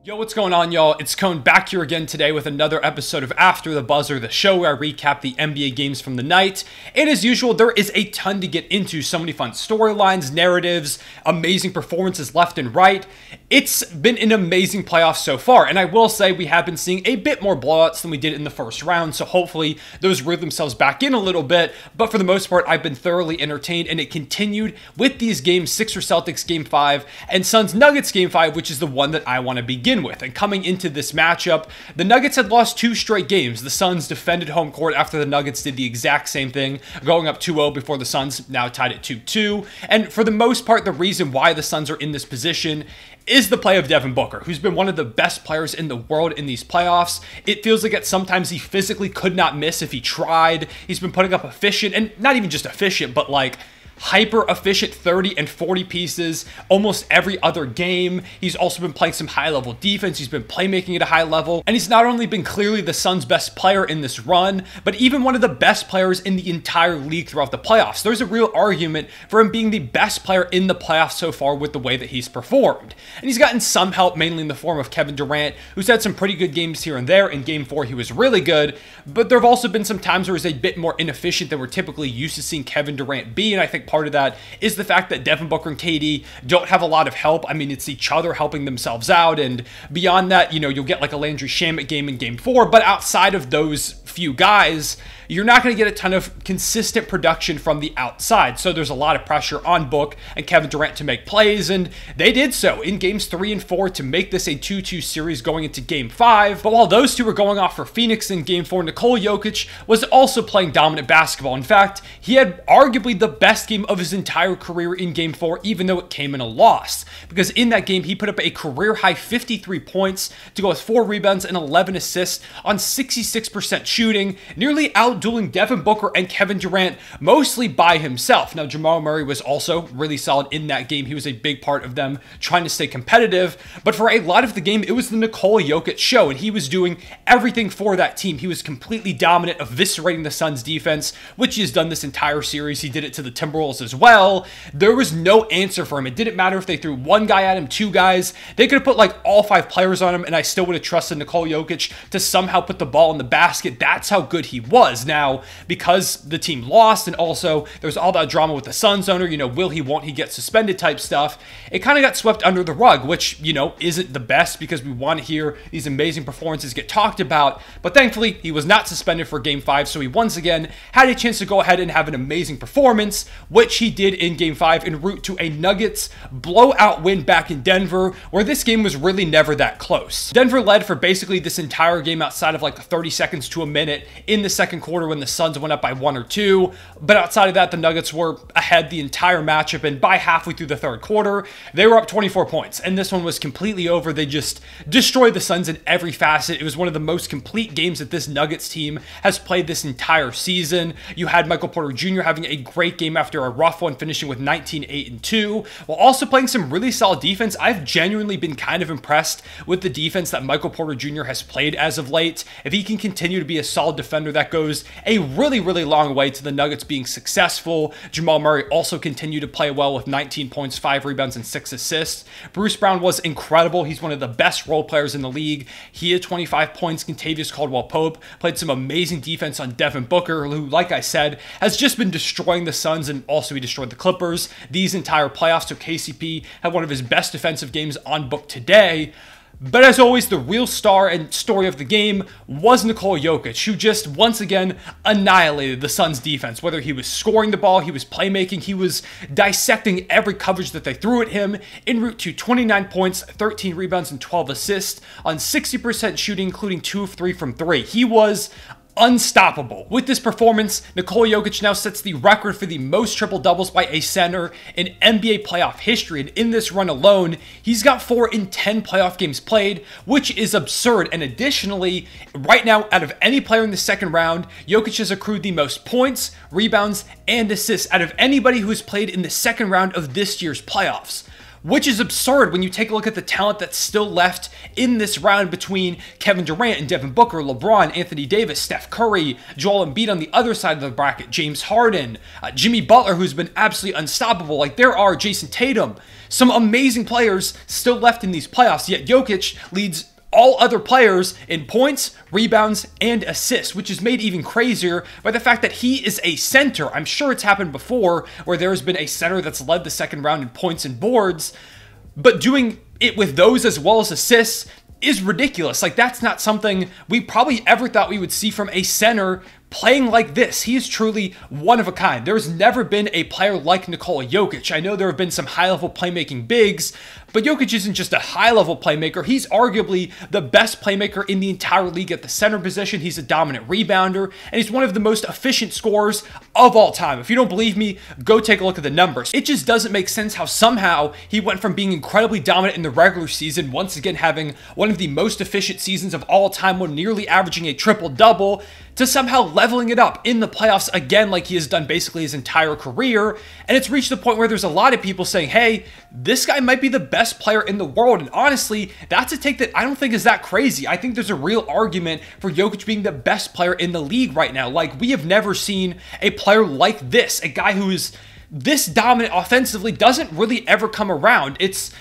Yo, what's going on, y'all? It's Cone back here again today with another episode of After the Buzzer, the show where I recap the NBA games from the night. And as usual, there is a ton to get into. So many fun storylines, narratives, amazing performances left and right. It's been an amazing playoff so far. And I will say we have been seeing a bit more blowouts than we did in the first round. So hopefully those reel themselves back in a little bit. But for the most part, I've been thoroughly entertained. And it continued with these games, Sixers Celtics Game 5 and Suns Nuggets Game 5, which is the one that I want to begin with. And coming into this matchup, the Nuggets had lost 2 straight games. The Suns defended home court after the Nuggets did the exact same thing, going up 2-0 before the Suns now tied at 2-2. And for the most part, the reason why the Suns are in this position is the play of Devin Booker, who's been one of the best players in the world in these playoffs. It feels like at sometimes he physically could not miss if he tried. He's been putting up efficient, and not even just efficient, but like hyper efficient 30 and 40 pieces almost every other game. He's also been playing some high level defense. He's been playmaking at a high level. And he's not only been clearly the Suns' best player in this run, but even one of the best players in the entire league throughout the playoffs. There's a real argument for him being the best player in the playoffs so far with the way that he's performed. And he's gotten some help, mainly in the form of Kevin Durant, who's had some pretty good games here and there. In Game 4, he was really good, but there have also been some times where he's a bit more inefficient than we're typically used to seeing Kevin Durant be. And I think part of that is the fact that Devin Booker and KD don't have a lot of help. I mean, it's each other helping themselves out. And beyond that, you'll get like a Landry Shamet game in Game 4. But outside of those few guys, you're not going to get a ton of consistent production from the outside. So there's a lot of pressure on Book and Kevin Durant to make plays. And they did so in Games 3 and 4 to make this a 2-2 series going into Game 5. But while those two were going off for Phoenix in Game 4, Nikola Jokic was also playing dominant basketball. In fact, he had arguably the best game of his entire career in Game 4, even though it came in a loss. Because in that game, he put up a career-high 53 points to go with 4 rebounds and 11 assists on 66% shooting, nearly outdueling Devin Booker and Kevin Durant, mostly by himself. Now, Jamal Murray was also really solid in that game. He was a big part of them trying to stay competitive. But for a lot of the game, it was the Nikola Jokic show, and he was doing everything for that team. He was completely dominant, eviscerating the Suns' defense, which he has done this entire series. He did it to the Timberwolves as well. There was no answer for him. It didn't matter if they threw one guy at him, 2 guys. They could have put like all 5 players on him, and I still would have trusted Nikola Jokic to somehow put the ball in the basket. That's how good he was. Now, because the team lost, and also there's all that drama with the Suns owner, will he, won't he get suspended type stuff, it kind of got swept under the rug, which, isn't the best because we want to hear these amazing performances get talked about. But thankfully, he was not suspended for Game 5, so he once again had a chance to go ahead and have an amazing performance, which he did in Game 5 en route to a Nuggets blowout win back in Denver, where this game was really never that close. Denver led for basically this entire game outside of like 30 seconds to a minute in the second quarter when the Suns went up by 1 or 2. But outside of that, the Nuggets were ahead the entire matchup, and by halfway through the third quarter, they were up 24 points. And this one was completely over. They just destroyed the Suns in every facet. It was one of the most complete games that this Nuggets team has played this entire season. You had Michael Porter Jr. having a great game after a rough one, finishing with 19, 8, and 2, while also playing some really solid defense. I've genuinely been kind of impressed with the defense that Michael Porter Jr. has played as of late. If he can continue to be a solid defender, that goes a really, really long way to the Nuggets being successful. Jamal Murray also continued to play well with 19 points, 5 rebounds, and 6 assists. Bruce Brown was incredible. He's one of the best role players in the league. He had 25 points. Kentavious Caldwell-Pope played some amazing defense on Devin Booker, who, like I said, has just been destroying the Suns, and also he destroyed the Clippers these entire playoffs. So KCP had one of his best defensive games on Book today. But as always, the real star and story of the game was Nikola Jokic, who just once again annihilated the Suns' defense. Whether he was scoring the ball, he was playmaking, he was dissecting every coverage that they threw at him, en route to 29 points, 13 rebounds, and 12 assists on 60% shooting, including 2 of 3 from 3. He was unstoppable. With this performance, Nikola Jokic now sets the record for the most triple-doubles by a center in NBA playoff history, and in this run alone, he's got 4 in 10 playoff games played, which is absurd. And additionally, right now, out of any player in the second round, Jokic has accrued the most points, rebounds, and assists out of anybody who has played in the second round of this year's playoffs. which is absurd when you take a look at the talent that's still left in this round between Kevin Durant and Devin Booker, LeBron, Anthony Davis, Steph Curry, Joel Embiid on the other side of the bracket, James Harden, Jimmy Butler, who's been absolutely unstoppable. Like, there are Jason Tatum, some amazing players still left in these playoffs, yet Jokic leads all other players in points, rebounds, and assists, which is made even crazier by the fact that he is a center. I'm sure it's happened before where there has been a center that's led the second round in points and boards, but doing it with those as well as assists is ridiculous. Like, that's not something we probably ever thought we would see from a center playing like this. He is truly one of a kind. There's never been a player like Nikola Jokic. I know there have been some high-level playmaking bigs, but Jokic isn't just a high-level playmaker. He's arguably the best playmaker in the entire league at the center position. He's a dominant rebounder, and he's one of the most efficient scorers of all time. If you don't believe me, go take a look at the numbers. It just doesn't make sense how somehow he went from being incredibly dominant in the regular season, once again having one of the most efficient seasons of all time, when nearly averaging a triple-double, to somehow leveling it up in the playoffs again like he has done basically his entire career. And it's reached the point where there's a lot of people saying, hey, this guy might be the best player in the world. And honestly, that's a take that I don't think is that crazy. I think there's a real argument for Jokic being the best player in the league right now. Like, we have never seen a player like this, a guy who is this dominant offensively, doesn't really ever come around. It's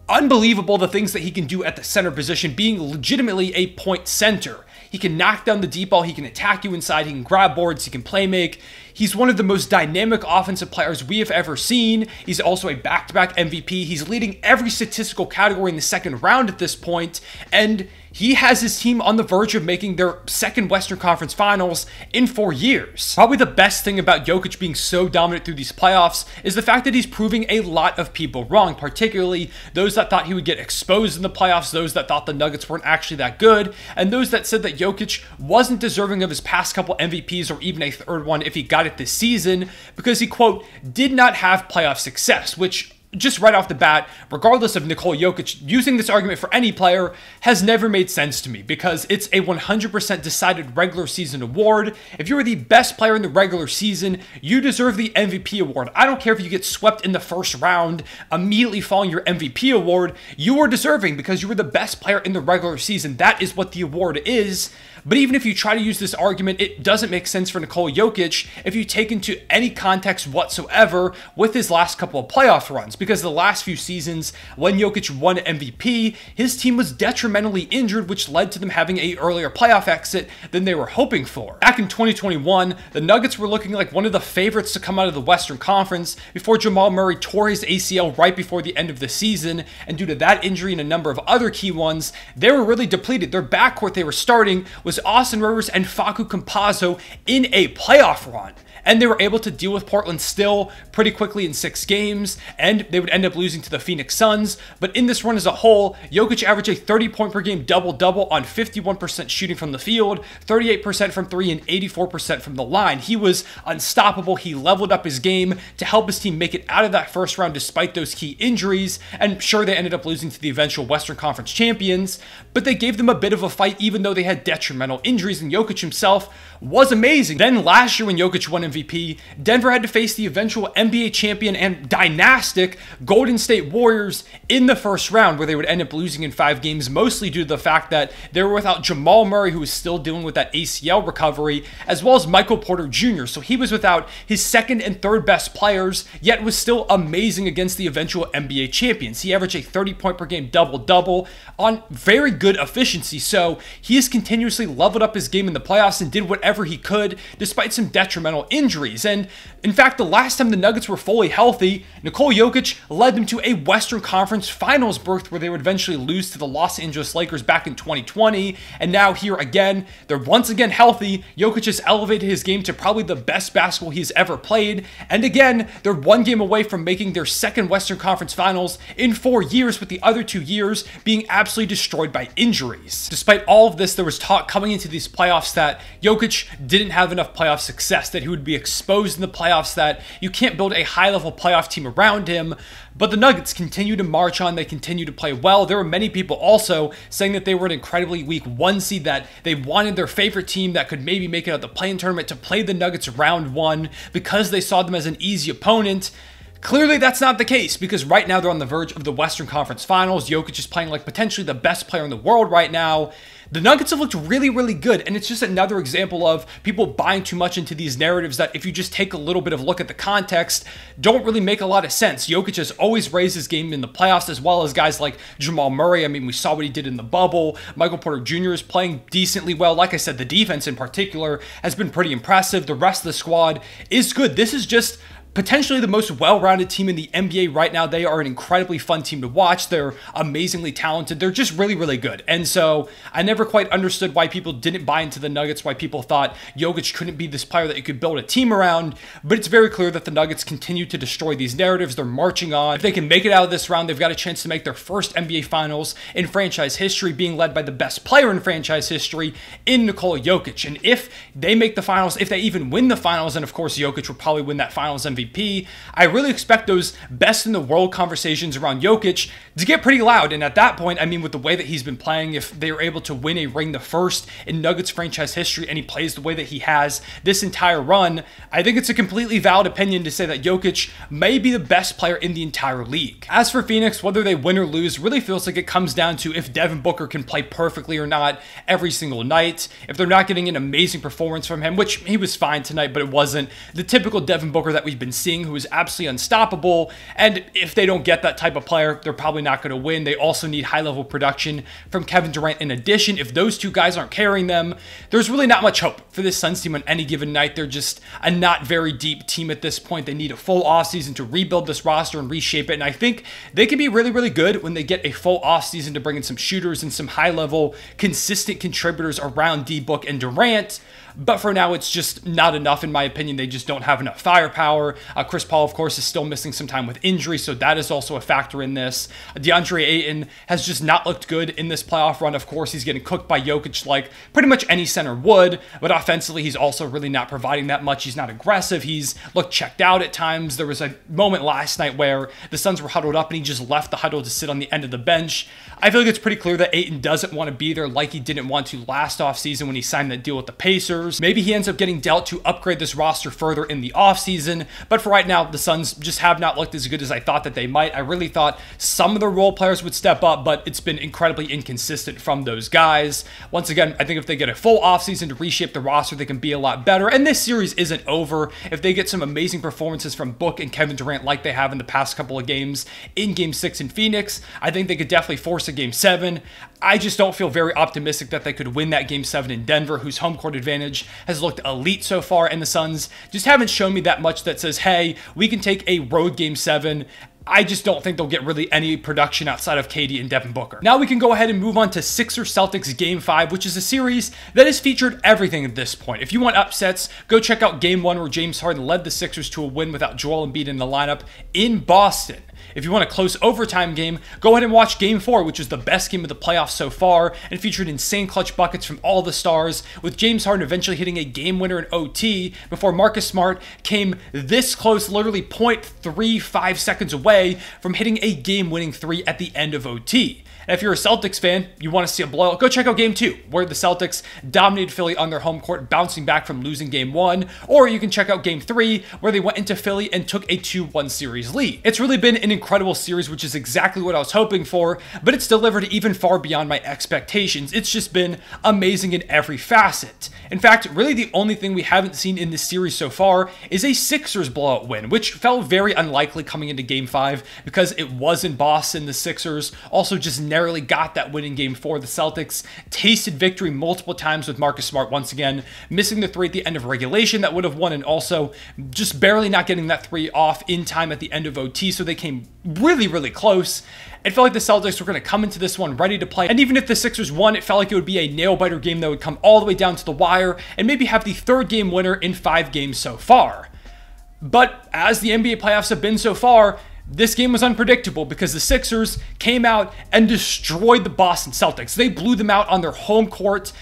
unbelievable the things that he can do at the center position, being legitimately a point center. He can knock down the deep ball, he can attack you inside, he can grab boards, he can play make. He's one of the most dynamic offensive players we have ever seen. He's also a back-to-back MVP. He's leading every statistical category in the second round at this point, and he has his team on the verge of making their second Western Conference Finals in 4 years. Probably the best thing about Jokic being so dominant through these playoffs is the fact that he's proving a lot of people wrong, particularly those that thought he would get exposed in the playoffs, those that thought the Nuggets weren't actually that good, and those that said that Jokic wasn't deserving of his past couple MVPs or even a third one if he got it this season because he, quote, did not have playoff success, which just right off the bat, regardless of Nikola Jokic, using this argument for any player has never made sense to me because it's a 100% decided regular season award. If you are the best player in the regular season, you deserve the MVP award. I don't care if you get swept in the first round immediately following your MVP award, you are deserving because you were the best player in the regular season. That is what the award is. But even if you try to use this argument, it doesn't make sense for Nikola Jokic if you take into any context whatsoever with his last couple of playoff runs. Because the last few seasons, when Jokic won MVP, his team was detrimentally injured, which led to them having an earlier playoff exit than they were hoping for. Back in 2021, the Nuggets were looking like one of the favorites to come out of the Western Conference before Jamal Murray tore his ACL right before the end of the season. And due to that injury and a number of other key ones, they were really depleted. Their backcourt they were starting was Austin Rivers and Facu Campazzo in a playoff run. And they were able to deal with Portland still pretty quickly in 6 games, and they would end up losing to the Phoenix Suns. But in this run as a whole, Jokic averaged a 30-point per game double-double on 51% shooting from the field, 38% from 3, and 84% from the line. He was unstoppable. He leveled up his game to help his team make it out of that first round despite those key injuries, and sure, they ended up losing to the eventual Western Conference champions, but they gave them a bit of a fight even though they had detrimental injuries, and Jokic himself was amazing. Then last year when Jokic won MVP, Denver had to face the eventual NBA champion and dynastic Golden State Warriors in the first round, where they would end up losing in 5 games, mostly due to the fact that they were without Jamal Murray, who was still dealing with that ACL recovery, as well as Michael Porter Jr. So he was without his second and third best players, yet was still amazing against the eventual NBA champions. He averaged a 30-point per game double-double on very good efficiency. So he has continuously leveled up his game in the playoffs and did whatever he could despite some detrimental injuries. And in fact, the last time the Nuggets were fully healthy, Nikola Jokic led them to a Western Conference Finals berth where they would eventually lose to the Los Angeles Lakers back in 2020. And now here again, they're once again healthy. Jokic has elevated his game to probably the best basketball he's ever played. And again, they're 1 game away from making their second Western Conference Finals in 4 years, with the other 2 years being absolutely destroyed by injuries. Despite all of this, there was talk coming into these playoffs that Jokic didn't have enough playoff success, that he would be exposed in the playoffs, that you can't build a high-level playoff team around him. But the Nuggets continue to march on. They continue to play well. There were many people also saying that they were an incredibly weak 1 seed, that they wanted their favorite team that could maybe make it out the play-in tournament to play the Nuggets round 1 because they saw them as an easy opponent. Clearly, that's not the case because right now they're on the verge of the Western Conference Finals. Jokic is playing like potentially the best player in the world right now. The Nuggets have looked really, really good, and it's just another example of people buying too much into these narratives that if you just take a little bit of a look at the context, don't really make a lot of sense. Jokic has always raised his game in the playoffs, as well as guys like Jamal Murray. I mean, we saw what he did in the bubble. Michael Porter Jr. is playing decently well. Like I said, the defense in particular has been pretty impressive. The rest of the squad is good. This is just potentially the most well-rounded team in the NBA right now. They are an incredibly fun team to watch. They're amazingly talented. They're just really, really good. And so I never quite understood why people didn't buy into the Nuggets, why people thought Jokic couldn't be this player that you could build a team around. But it's very clear that the Nuggets continue to destroy these narratives. They're marching on. If they can make it out of this round, they've got a chance to make their first NBA Finals in franchise history, being led by the best player in franchise history in Nikola Jokic. And if they make the finals, if they even win the finals, and of course Jokic will probably win that finals MVP, I really expect those best in the world conversations around Jokic to get pretty loud. And at that point, I mean, with the way that he's been playing, if they are able to win a ring, the first in Nuggets franchise history, and he plays the way that he has this entire run, I think it's a completely valid opinion to say that Jokic may be the best player in the entire league. As for Phoenix, whether they win or lose really feels like it comes down to if Devin Booker can play perfectly or not every single night. If they're not getting an amazing performance from him, which he was fine tonight, but it wasn't the typical Devin Booker that we've been seeing, who is absolutely unstoppable. And if they don't get that type of player, they're probably not going to win. They also need high-level production from Kevin Durant in addition. If those two guys aren't carrying them, there's really not much hope for this Suns team on any given night. They're just a not very deep team at this point. They need a full offseason to rebuild this roster and reshape it. And I think they can be really, really good when they get a full offseason to bring in some shooters and some high-level, consistent contributors around D-Book and Durant. But for now, it's just not enough, in my opinion. They just don't have enough firepower. Chris Paul, of course, is still missing some time with injury, so that is also a factor in this. DeAndre Ayton has just not looked good in this playoff run. Of course, he's getting cooked by Jokic like pretty much any center would, but offensively, he's also really not providing that much. He's not aggressive. He's looked checked out at times. There was a moment last night where the Suns were huddled up, and he just left the huddle to sit on the end of the bench. I feel like it's pretty clear that Ayton doesn't want to be there like he didn't want to last offseason when he signed that deal with the Pacers. Maybe he ends up getting dealt to upgrade this roster further in the offseason, but for right now, the Suns just have not looked as good as I thought that they might. I really thought some of the role players would step up, but it's been incredibly inconsistent from those guys. Once again, I think if they get a full offseason to reshape the roster, they can be a lot better, and this series isn't over. If they get some amazing performances from Book and Kevin Durant like they have in the past couple of games in Game 6 in Phoenix, I think they could definitely force a Game 7. I just don't feel very optimistic that they could win that Game 7 in Denver, whose home court advantage has looked elite so far, and the Suns just haven't shown me that much that says, hey, we can take a road Game 7. I just don't think they'll get really any production outside of KD and Devin Booker. Now we can go ahead and move on to Sixers Celtics Game 5, which is a series that has featured everything at this point. If you want upsets, go check out Game 1 where James Harden led the Sixers to a win without Joel Embiid in the lineup in Boston. If you want a close overtime game, go ahead and watch Game 4, which is the best game of the playoffs so far and featured insane clutch buckets from all the stars, with James Harden eventually hitting a game winner in OT before Marcus Smart came this close, literally 0.35 seconds away from hitting a game-winning three at the end of OT. And if you're a Celtics fan, you want to see a blowout, go check out Game 2, where the Celtics dominated Philly on their home court, bouncing back from losing Game 1. Or you can check out Game 3, where they went into Philly and took a 2-1 series lead. It's really been an incredible series, which is exactly what I was hoping for, but it's delivered even far beyond my expectations. It's just been amazing in every facet. In fact, really the only thing we haven't seen in this series so far is a Sixers blowout win, which felt very unlikely coming into Game 5 because it was in Boston. The Sixers also just narrowly got that win in Game 4. The Celtics tasted victory multiple times with Marcus Smart once again missing the three at the end of regulation that would have won, and also just barely not getting that three off in time at the end of OT, so they came really, really close. It felt like the Celtics were going to come into this one ready to play, and even if the Sixers won, it felt like it would be a nail-biter game that would come all the way down to the wire and maybe have the third game winner in 5 games so far. But as the NBA playoffs have been so far, this game was unpredictable because the Sixers came out and destroyed the Boston Celtics. They blew them out on their home court,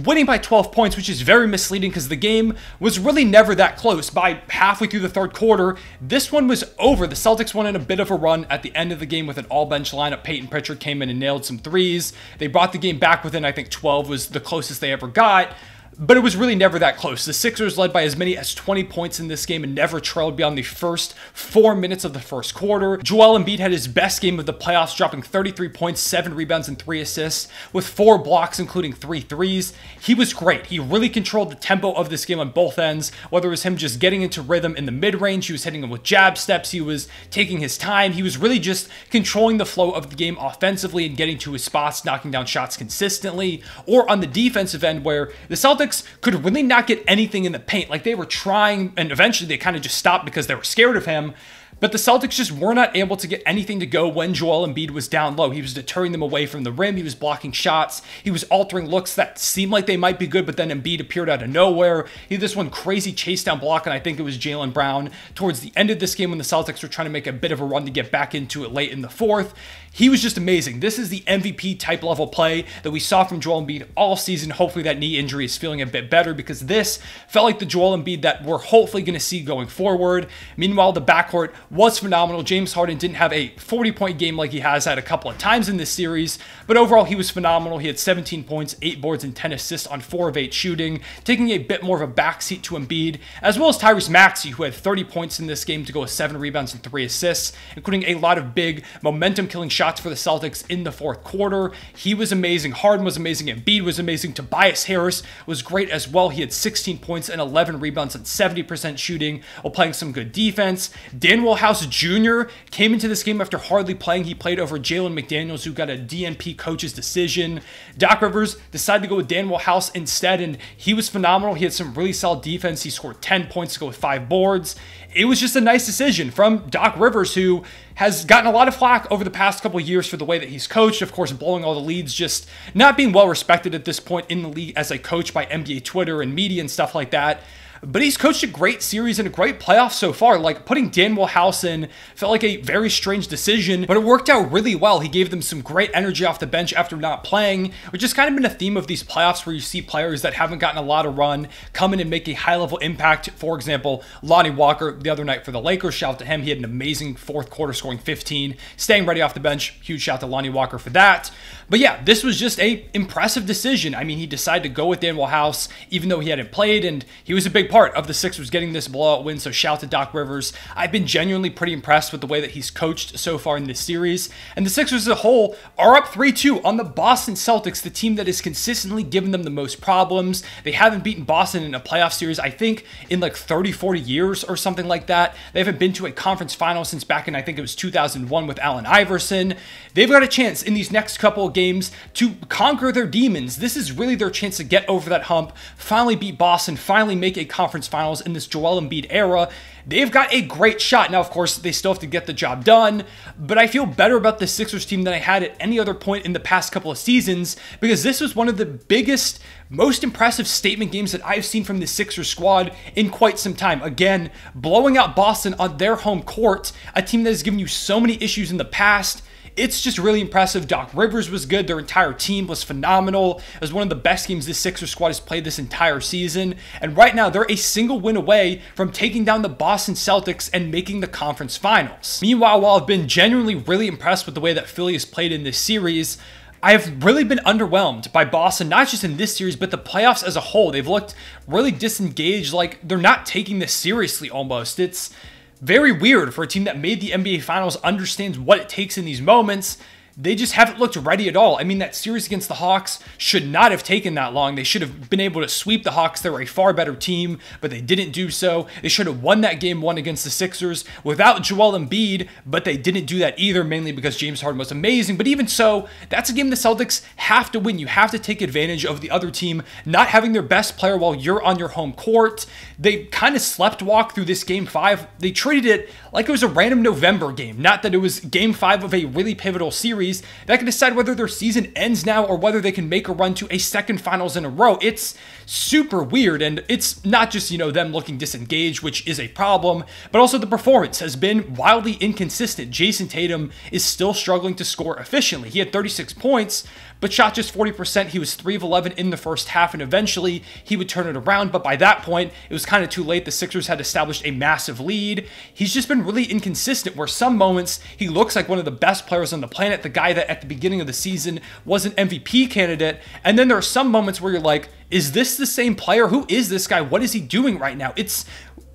winning by 12 points, which is very misleading because the game was really never that close. By halfway through the third quarter, this one was over. The Celtics went on a bit of a run at the end of the game with an all-bench lineup. Peyton Pritchard came in and nailed some threes. They brought the game back within, I think, 12 was the closest they ever got. but it was really never that close. The Sixers led by as many as 20 points in this game and never trailed beyond the first 4 minutes of the first quarter. Joel Embiid had his best game of the playoffs, dropping 33 points, 7 rebounds, and 3 assists, with 4 blocks, including 3 threes. He was great. He really controlled the tempo of this game on both ends, whether it was him just getting into rhythm in the mid-range, he was hitting him with jab steps, he was taking his time, he was really just controlling the flow of the game offensively and getting to his spots, knocking down shots consistently. Or on the defensive end, where the Celtics could really not get anything in the paint. Like, they were trying, and eventually they kind of just stopped because they were scared of him. But the Celtics just were not able to get anything to go when Joel Embiid was down low. He was deterring them away from the rim. He was blocking shots. He was altering looks that seemed like they might be good, but then Embiid appeared out of nowhere. He had this one crazy chase down block, and I think it was Jaylen Brown towards the end of this game when the Celtics were trying to make a bit of a run to get back into it late in the fourth. He was just amazing. This is the MVP type level play that we saw from Joel Embiid all season. Hopefully that knee injury is feeling a bit better, because this felt like the Joel Embiid that we're hopefully going to see going forward. Meanwhile, the backcourt was phenomenal. James Harden didn't have a 40-point game like he has had a couple of times in this series, but overall he was phenomenal. He had 17 points, 8 boards, and 10 assists on 4 of 8 shooting, taking a bit more of a backseat to Embiid, as well as Tyrese Maxey, who had 30 points in this game to go with 7 rebounds and 3 assists, including a lot of big momentum-killing shots for the Celtics in the fourth quarter. He was amazing. Harden was amazing. Embiid was amazing. Tobias Harris was great as well. He had 16 points and 11 rebounds and 70% shooting while playing some good defense. Danuel House Jr. came into this game after hardly playing. He played over Jalen McDaniels, who got a DNP coach's decision. Doc Rivers decided to go with Danuel House instead, and he was phenomenal. He had some really solid defense. He scored 10 points to go with 5 boards. It was just a nice decision from Doc Rivers, who has gotten a lot of flack over the past couple of years for the way that he's coached. Of course, blowing all the leads, just not being well respected at this point in the league as a coach by NBA Twitter and media and stuff like that. But he's coached a great series and a great playoff so far. Like, putting Danuel House in felt like a very strange decision, but it worked out really well. He gave them some great energy off the bench after not playing, which has kind of been a theme of these playoffs, where you see players that haven't gotten a lot of run come in and make a high-level impact. For example, Lonnie Walker the other night for the Lakers. Shout out to him. He had an amazing fourth quarter, scoring 15, staying ready off the bench. Huge shout out to Lonnie Walker for that. But yeah, this was just a impressive decision. I mean, he decided to go with Danuel House, even though he hadn't played, and he was a big part of the Sixers getting this blowout win, so shout out to Doc Rivers. I've been genuinely pretty impressed with the way that he's coached so far in this series, and the Sixers as a whole are up 3-2 on the Boston Celtics, the team that has consistently given them the most problems. They haven't beaten Boston in a playoff series, I think, in like 30, 40 years or something like that. They haven't been to a conference final since back in, I think it was 2001 with Allen Iverson. They've got a chance in these next couple of games to conquer their demons. This is really their chance to get over that hump, finally beat Boston, finally make a conference finals in this Joel Embiid era. They've got a great shot. Now, of course, they still have to get the job done, but I feel better about the Sixers team than I had at any other point in the past couple of seasons, because this was one of the biggest, most impressive statement games that I've seen from the Sixers squad in quite some time. Again, blowing out Boston on their home court, a team that has given you so many issues in the past. It's just really impressive. Doc Rivers was good. Their entire team was phenomenal. It was one of the best games this Sixers squad has played this entire season. And right now, they're a single win away from taking down the Boston Celtics and making the conference finals. Meanwhile, while I've been genuinely really impressed with the way that Philly has played in this series, I have really been underwhelmed by Boston, not just in this series, but the playoffs as a whole. They've looked really disengaged, like they're not taking this seriously almost. It's very weird for a team that made the NBA Finals, understands what it takes in these moments. They just haven't looked ready at all. I mean, that series against the Hawks should not have taken that long. They should have been able to sweep the Hawks. They were a far better team, but they didn't do so. They should have won that game 1 against the Sixers without Joel Embiid, but they didn't do that either, mainly because James Harden was amazing. But even so, that's a game the Celtics have to win. You have to take advantage of the other team not having their best player while you're on your home court. They kind of sleptwalk through this Game 5. They treated it like it was a random November game, not that it was Game 5 of a really pivotal series that can decide whether their season ends now or whether they can make a run to a second finals in a row. It's super weird, and it's not just, them looking disengaged, which is a problem, but also the performance has been wildly inconsistent. Jason Tatum is still struggling to score efficiently. He had 36 points, but shot just 40%. He was 3 of 11 in the first half, and eventually he would turn it around. But by that point, it was kind of too late. The Sixers had established a massive lead. He's just been really inconsistent, where some moments he looks like one of the best players on the planet, the guy that at the beginning of the season was an MVP candidate. And then there are some moments where you're like, is this the same player? Who is this guy? What is he doing right now? It's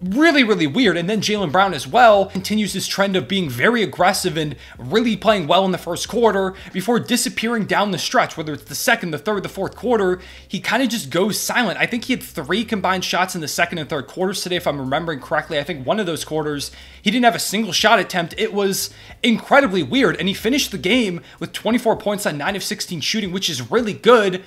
really, really weird. And then Jaylen Brown as well continues this trend of being very aggressive and really playing well in the first quarter before disappearing down the stretch, whether it's the second, the third, the fourth quarter. He kind of just goes silent. I think he had 3 combined shots in the second and third quarters today, if I'm remembering correctly. I think one of those quarters, he didn't have a single shot attempt. It was incredibly weird. And he finished the game with 24 points on 9 of 16 shooting, which is really good.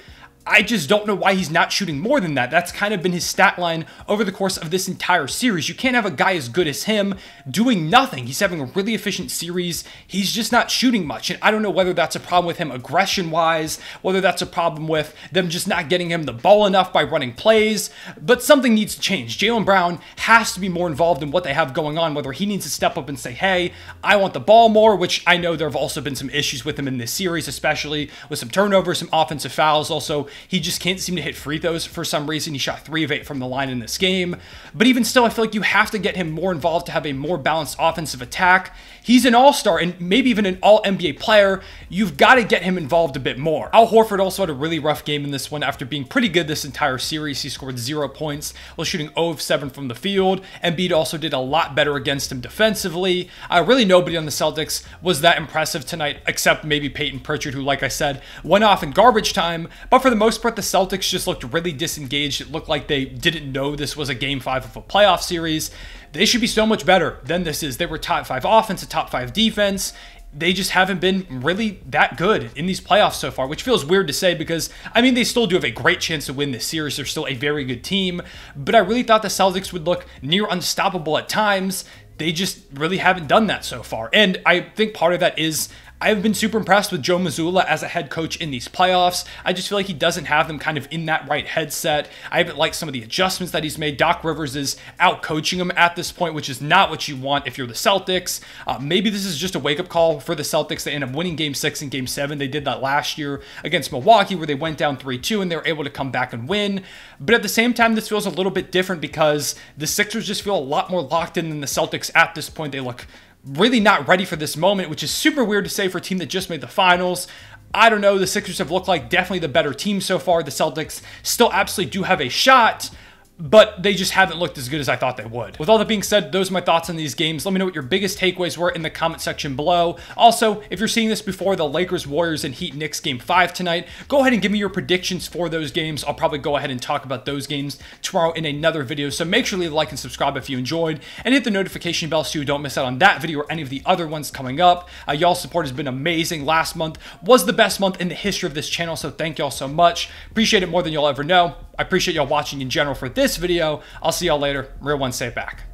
I just don't know why he's not shooting more than that. That's kind of been his stat line over the course of this entire series. You can't have a guy as good as him doing nothing. He's having a really efficient series. He's just not shooting much. And I don't know whether that's a problem with him aggression-wise, whether that's a problem with them just not getting him the ball enough by running plays, but something needs to change. Jaylen Brown has to be more involved in what they have going on, whether he needs to step up and say, hey, I want the ball more, which I know there have also been some issues with him in this series, especially with some turnovers, some offensive fouls. Also, he just can't seem to hit free throws for some reason. He shot 3 of 8 from the line in this game. But even still, I feel like you have to get him more involved to have a more balanced offensive attack. He's an all-star and maybe even an all-NBA player. You've got to get him involved a bit more. Al Horford also had a really rough game in this one after being pretty good this entire series. He scored 0 points while shooting 0 of 7 from the field. Embiid also did a lot better against him defensively. Really nobody on the Celtics was that impressive tonight, except maybe Peyton Pritchard, who, like I said, went off in garbage time. But for the most part, the Celtics just looked really disengaged. It looked like they didn't know this was a Game 5 of a playoff series. They should be so much better than this is. They were top 5 offense, a top 5 defense. They just haven't been really that good in these playoffs so far, which feels weird to say because, I mean, they still do have a great chance to win this series. They're still a very good team, but I really thought the Celtics would look near unstoppable at times. They just really haven't done that so far. And I think part of that is I've been super impressed with Joe Mazzulla as a head coach in these playoffs. I just feel like he doesn't have them kind of in that right headset. I haven't liked some of the adjustments that he's made. Doc Rivers is out coaching him at this point, which is not what you want if you're the Celtics. Maybe this is just a wake-up call for the Celtics. They end up winning Game 6 and Game 7. They did that last year against Milwaukee where they went down 3-2 and they were able to come back and win. But at the same time, this feels a little bit different because the Sixers just feel a lot more locked in than the Celtics at this point. They look really not ready for this moment, which is super weird to say for a team that just made the finals. I don't know. The Sixers have looked like definitely the better team so far. The Celtics still absolutely do have a shot, but they just haven't looked as good as I thought they would. With all that being said, those are my thoughts on these games. Let me know what your biggest takeaways were in the comment section below. Also, if you're seeing this before the Lakers, Warriors, and Heat Knicks Game 5 tonight, go ahead and give me your predictions for those games. I'll probably go ahead and talk about those games tomorrow in another video. So make sure to leave a like and subscribe if you enjoyed, and hit the notification bell so you don't miss out on that video or any of the other ones coming up. Y'all's support has been amazing. Last month was the best month in the history of this channel, so thank y'all so much. Appreciate it more than you'll ever know. I appreciate y'all watching in general for this video. I'll see y'all later. Real one, stay back.